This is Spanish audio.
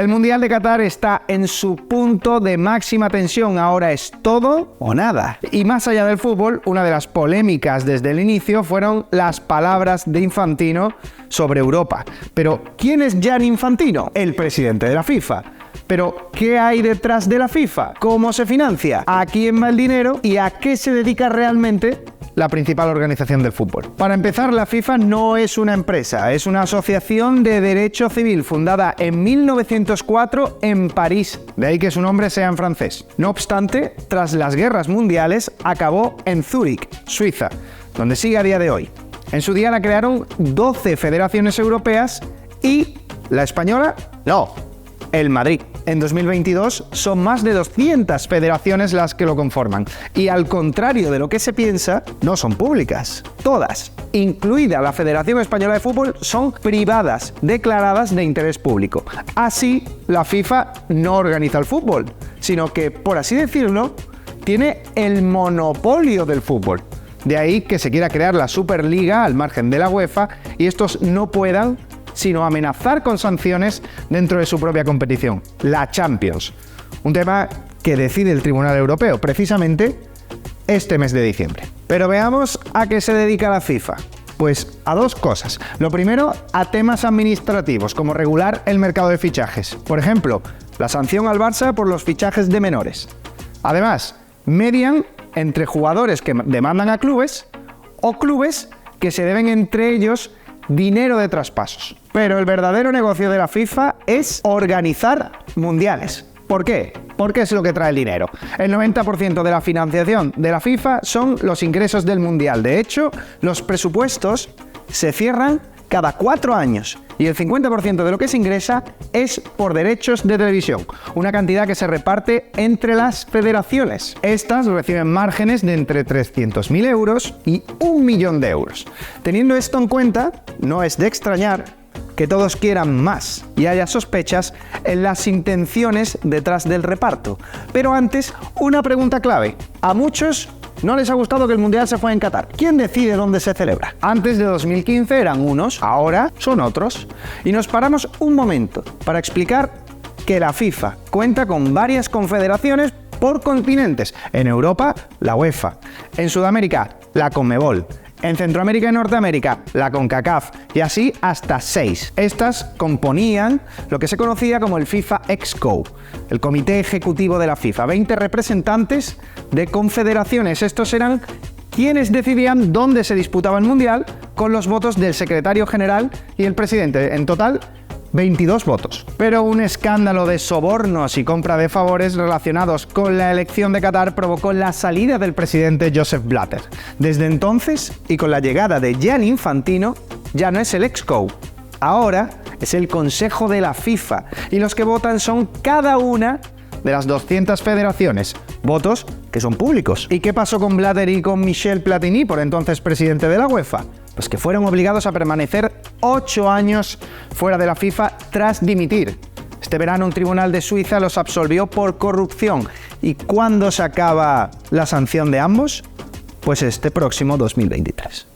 El Mundial de Qatar está en su punto de máxima tensión. Ahora es todo o nada. Y más allá del fútbol, una de las polémicas desde el inicio fueron las palabras de Infantino sobre Europa. Pero, ¿quién es Gianni Infantino? El presidente de la FIFA. Pero, ¿qué hay detrás de la FIFA? ¿Cómo se financia? ¿A quién va el dinero? ¿Y a qué se dedica realmente la principal organización del fútbol? Para empezar, la FIFA no es una empresa, es una asociación de derecho civil fundada en 1904 en París, de ahí que su nombre sea en francés. No obstante, tras las guerras mundiales, acabó en Zúrich, Suiza, donde sigue a día de hoy. En su día la crearon 12 federaciones europeas y la española, no, el Madrid. En 2022 son más de 200 federaciones las que lo conforman. Y al contrario de lo que se piensa, no son públicas. Todas, incluida la Federación Española de Fútbol, son privadas, declaradas de interés público. Así, la FIFA no organiza el fútbol, sino que, por así decirlo, tiene el monopolio del fútbol. De ahí que se quiera crear la Superliga al margen de la UEFA y estos no puedan sino amenazar con sanciones dentro de su propia competición, la Champions. Un tema que decide el Tribunal Europeo, precisamente este mes de diciembre. Pero veamos a qué se dedica la FIFA. Pues a dos cosas. Lo primero, a temas administrativos, como regular el mercado de fichajes. Por ejemplo, la sanción al Barça por los fichajes de menores. Además, median entre jugadores que demandan a clubes o clubes que se deben entre ellos dinero de traspasos. Pero el verdadero negocio de la FIFA es organizar mundiales. ¿Por qué? Porque es lo que trae el dinero. El 90% de la financiación de la FIFA son los ingresos del mundial. De hecho, los presupuestos se cierran cada 4 años y el 50% de lo que se ingresa es por derechos de televisión, una cantidad que se reparte entre las federaciones. Estas reciben márgenes de entre 300.000 euros y 1 millón de euros. Teniendo esto en cuenta, no es de extrañar que todos quieran más y haya sospechas en las intenciones detrás del reparto. Pero antes, una pregunta clave. A muchos no les ha gustado que el Mundial se fuera en Qatar. ¿Quién decide dónde se celebra? Antes de 2015 eran unos, ahora son otros. Y nos paramos un momento para explicar que la FIFA cuenta con varias confederaciones por continentes. En Europa, la UEFA. En Sudamérica, la Conmebol. En Centroamérica y Norteamérica, la CONCACAF, y así hasta 6. Estas componían lo que se conocía como el FIFA Exco, el Comité Ejecutivo de la FIFA. 20 representantes de confederaciones. Estos eran quienes decidían dónde se disputaba el Mundial con los votos del secretario general y el presidente. En total, 22 votos. Pero un escándalo de sobornos y compra de favores relacionados con la elección de Qatar provocó la salida del presidente Joseph Blatter. Desde entonces, y con la llegada de Gianni Infantino, ya no es el Exco. Ahora es el Consejo de la FIFA y los que votan son cada una de las 200 federaciones. Votos que son públicos. ¿Y qué pasó con Blatter y con Michel Platini, por entonces presidente de la UEFA? Pues que fueron obligados a permanecer 8 años fuera de la FIFA tras dimitir. Este verano un tribunal de Suiza los absolvió por corrupción. ¿Y cuándo se acaba la sanción de ambos? Pues este próximo 2023.